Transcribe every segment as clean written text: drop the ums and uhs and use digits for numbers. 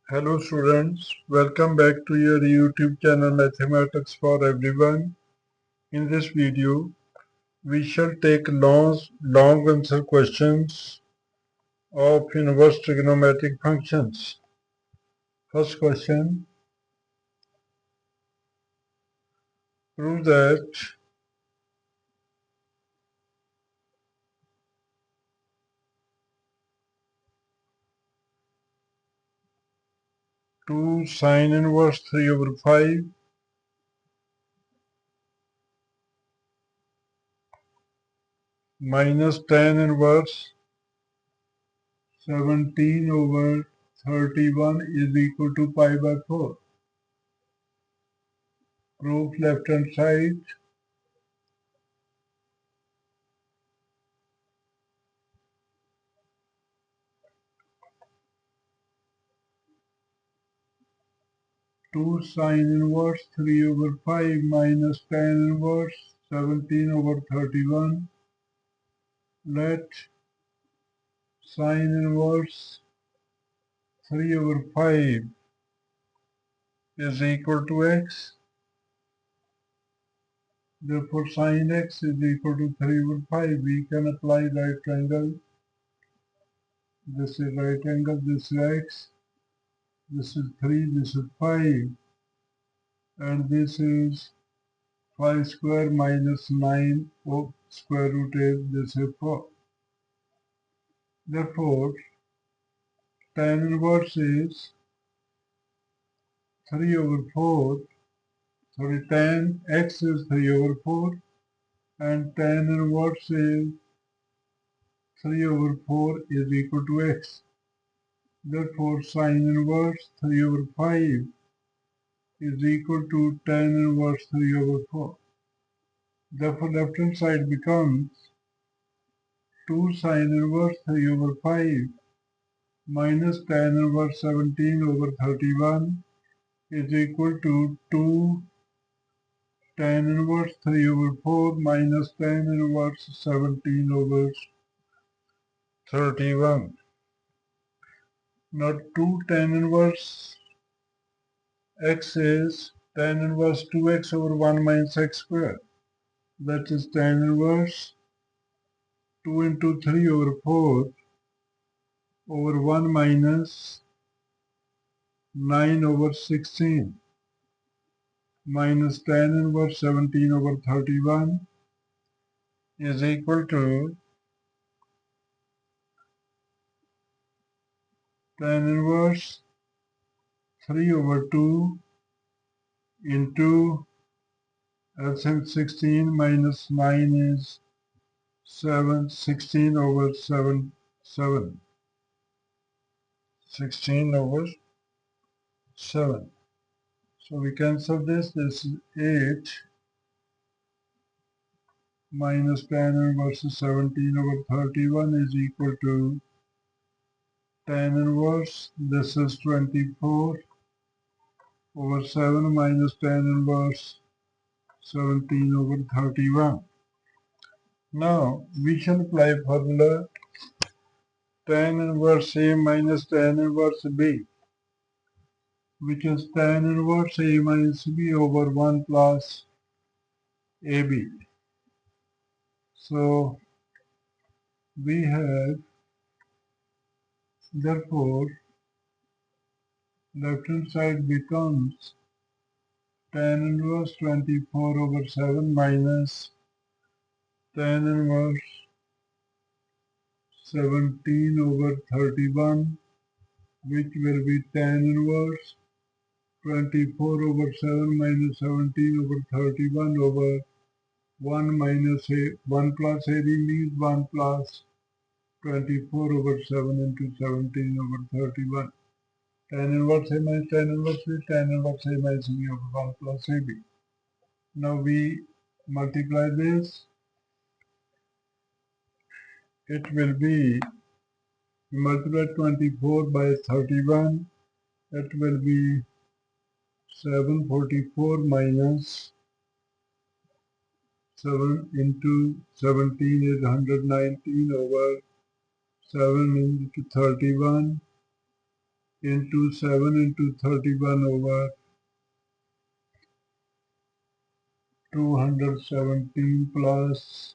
Hello students, welcome back to your YouTube channel Mathematics for Everyone. In this video, we shall take long answer questions of inverse trigonometric functions. First question, prove that 2 sine inverse 3 over 5 minus tan inverse 17 over 31 is equal to pi by 4. Proof left hand side. 2 sine inverse 3 over 5 minus tan inverse 17 over 31. Let sine inverse 3 over 5 is equal to x. Therefore, sine x is equal to 3 over 5. We can apply right triangle. This is right angle, this is x. This is 3, this is 5. And this is 5 square minus 9 of square root is this is 4. Therefore, tan inverse is 3 over 4, sorry, tan x is 3 over 4 and tan inverse is 3 over 4 is equal to x. Therefore, sine inverse 3 over 5 is equal to tan inverse 3 over 4. Therefore, left hand side becomes 2 sine inverse 3 over 5 minus tan inverse 17 over 31 is equal to 2 tan inverse 3 over 4 minus tan inverse 17 over 31. Now 2 tan inverse x is tan inverse 2x over 1 minus x square. That is tan inverse 2 into 3 over 4 over 1 minus 9 over 16 minus tan inverse 17 over 31 is equal to tan inverse 3 over 2 into LCM 16 minus 9 is 7, 16 over 7, 7. 16 over 7. So we cancel this. This is 8 minus tan inverse 17 over 31 is equal to tan inverse. This is 24 over 7 minus tan inverse 17 over 31. Now we shall apply formula tan inverse A minus tan inverse B, which is tan inverse A minus B over 1 plus AB. So we have, therefore, left hand side becomes tan inverse 24 over 7 minus tan inverse 17 over 31, which will be tan inverse 24 over 7 minus 17 over 31 over 1 minus 1 plus AB means 1 plus 24 over 7 into 17 over 31. Tan inverse A minus tan inverse B, tan inverse A minus B over 1 plus AB. Now we multiply this. It will be, multiply 24 by 31. It will be 744 minus 7 into 17 is 119 over 7 into 31 into 7 into 31 over 217 plus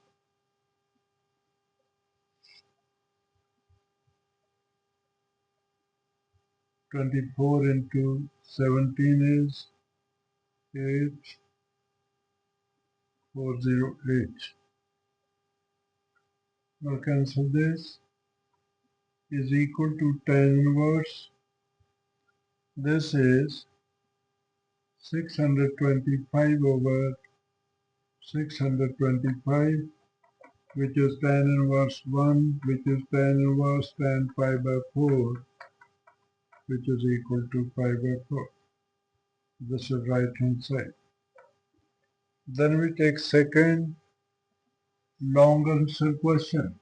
24 into 17 is 8408. Now cancel this, is equal to tan inverse. This is 625 over 625, which is tan inverse 1, which is tan inverse tan pi by 4, which is equal to pi by 4. This is right hand side. Then we take second long answer question.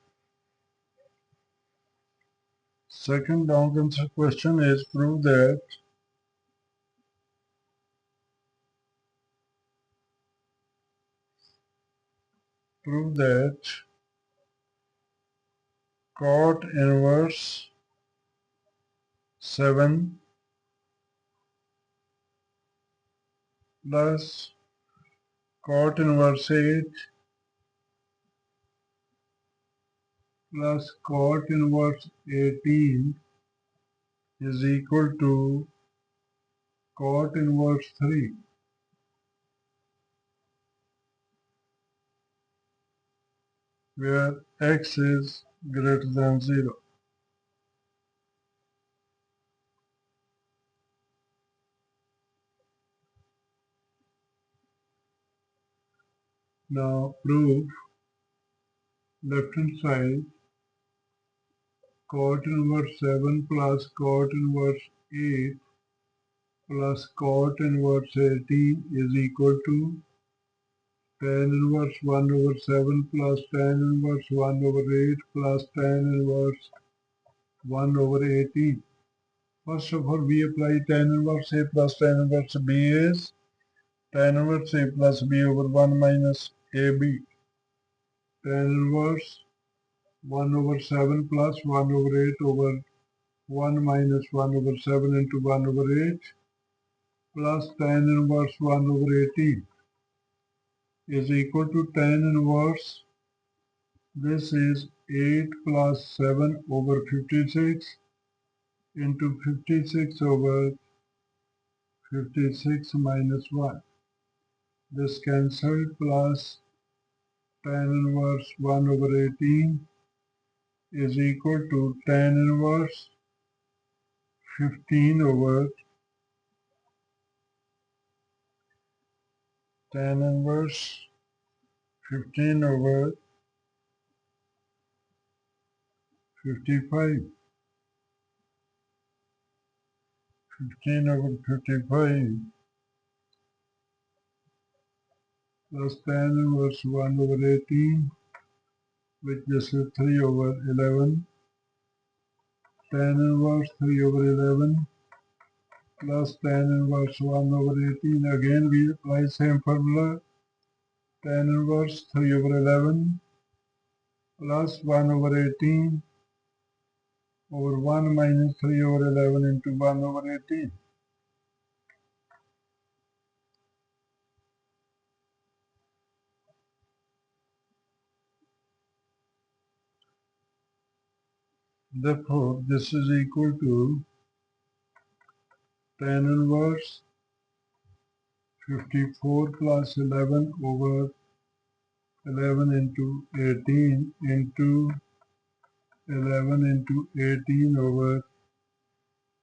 Second long answer question is prove that cot inverse 7 plus cot inverse 8 plus cot inverse 18 is equal to cot inverse 3, where x is greater than 0. Now prove left hand side cot inverse 7 plus cot inverse 8 plus cot inverse 18 is equal to tan inverse 1 over 7 plus tan inverse 1 over 8 plus tan inverse 1 over 18. First of all, we apply tan inverse A plus tan inverse B is tan inverse A plus B over 1 minus AB. Tan inverse 1 over 7 plus 1 over 8 over 1 minus 1 over 7 into 1 over 8 plus tan inverse 1 over 18 is equal to tan inverse. This is 8 plus 7 over 56 into 56 over 56 minus 1. This cancelled plus tan inverse 1 over 18 is equal to tan inverse 15 over tan inverse 15 over 55. 15 over 55 plus tan inverse 1 over 18, which is 3 over 11. Tan inverse 3 over 11 plus tan inverse 1 over 18. Again we apply same formula. Tan inverse 3 over 11 plus 1 over 18 over 1 minus 3 over 11 into 1 over 18. Therefore, this is equal to tan inverse 54 plus 11 over 11 into 18 into 11 into 18 over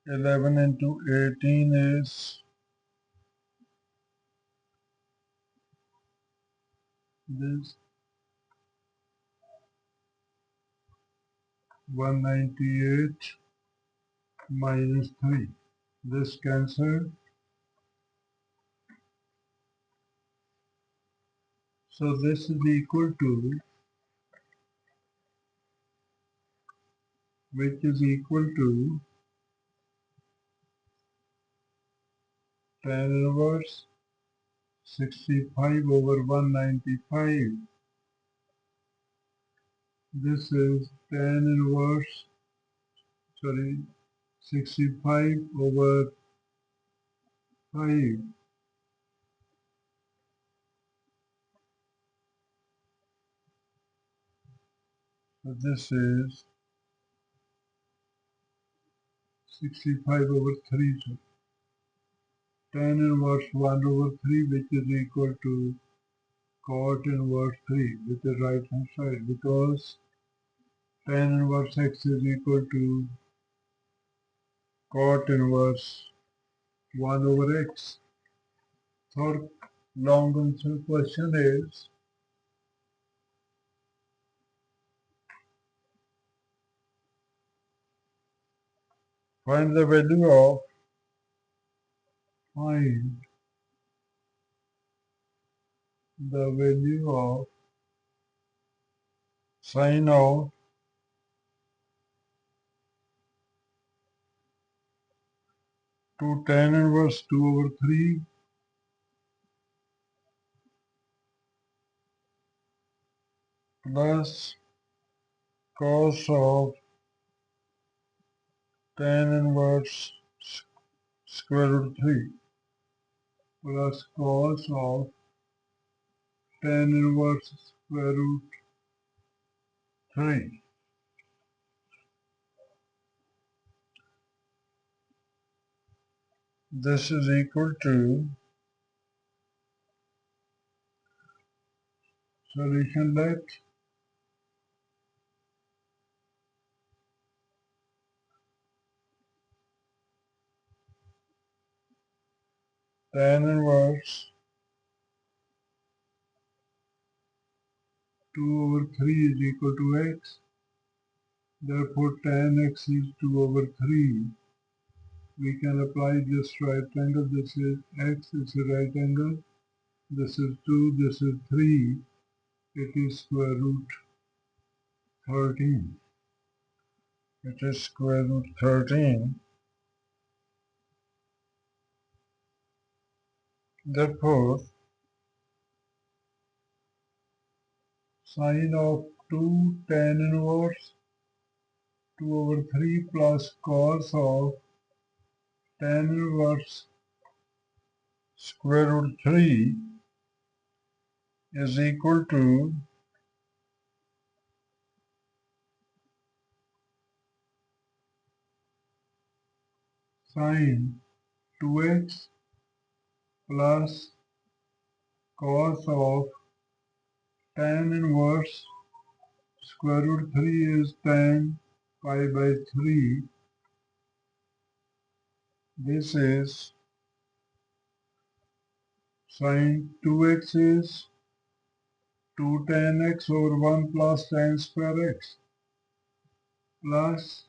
11 into 18 is this 198 minus 3. This cancelled. So this is equal to, which is equal to tan inverse 65 over 195. This is tan inverse, sorry, 65 over 5. So this is 65 over 3. So tan inverse 1 over 3, which is equal to cot inverse 3 with the right hand side, because tan inverse x is equal to cot inverse 1 over x. Third long answer question is, find the value of sine of 2 tan inverse 2 over 3 plus cos of tan inverse square root 3 plus cos of tan inverse square root 3. This is equal to, solution, let tan inverse 2 over 3 is equal to x. Therefore, tan x is 2 over 3. We can apply this right angle. This is x, this is right angle. This is 2, this is 3. It is square root 13. It is square root 13. Therefore, sine of 2 tan inverse 2 over 3 plus cos of tan inverse square root 3 is equal to sine 2x plus cos of tan inverse square root 3 is tan pi by 3. This is sine 2x is 2 tan x over 1 plus tan square x, plus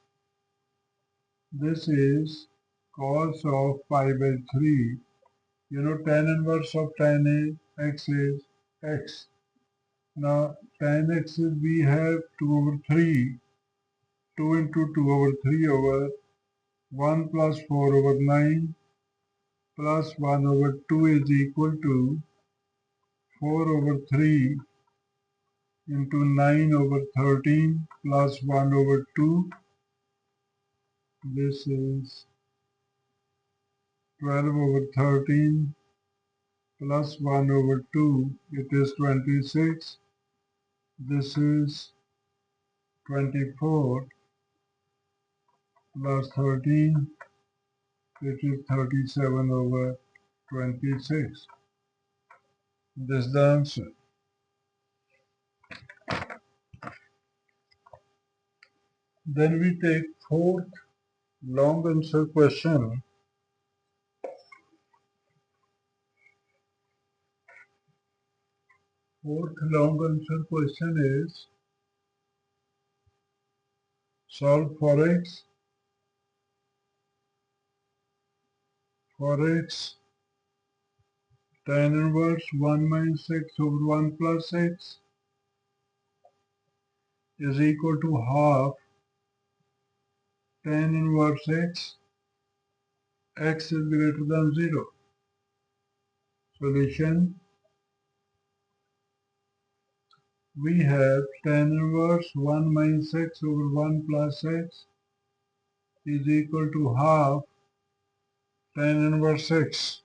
this is cos of pi by 3. You know, tan inverse of tan x is x. Now tan x is, we have 2 over 3. 2 into 2 over 3 over 1 plus 4 over 9 plus 1 over 2 is equal to 4 over 3 into 9 over 13 plus 1 over 2. This is 12 over 13 plus 1 over 2. It is 26. This is 24 plus 13. It is 37 over 26. This is the answer. Then we take fourth long answer question. Fourth long answer question is, solve for x tan inverse 1 minus x over 1 plus x is equal to half tan inverse x is greater than 0. Solution, we have tan inverse 1 minus x over 1 plus x is equal to half tan inverse x.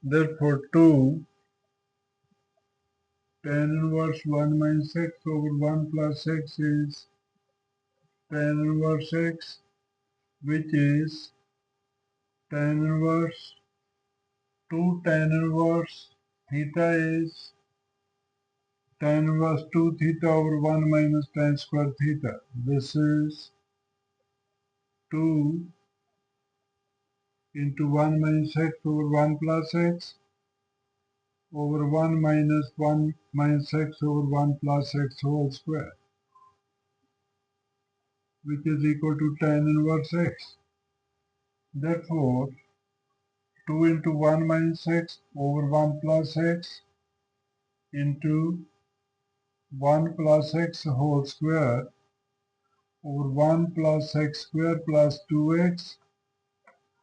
Therefore 2 tan inverse 1 minus x over 1 plus x is tan inverse x, which is tan inverse 2 tan inverse theta is tan inverse 2 theta over 1 minus tan square theta. This is 2 into 1 minus x over 1 plus x over 1 minus x over 1 plus x whole square, which is equal to tan inverse x. Therefore, 2 into 1 minus x over 1 plus x into 1 plus x whole square over 1 plus x square plus 2x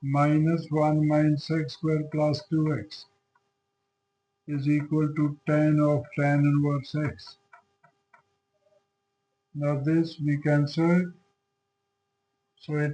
minus 1 minus x square plus 2x is equal to tan of tan inverse x. Now this we can solve. So it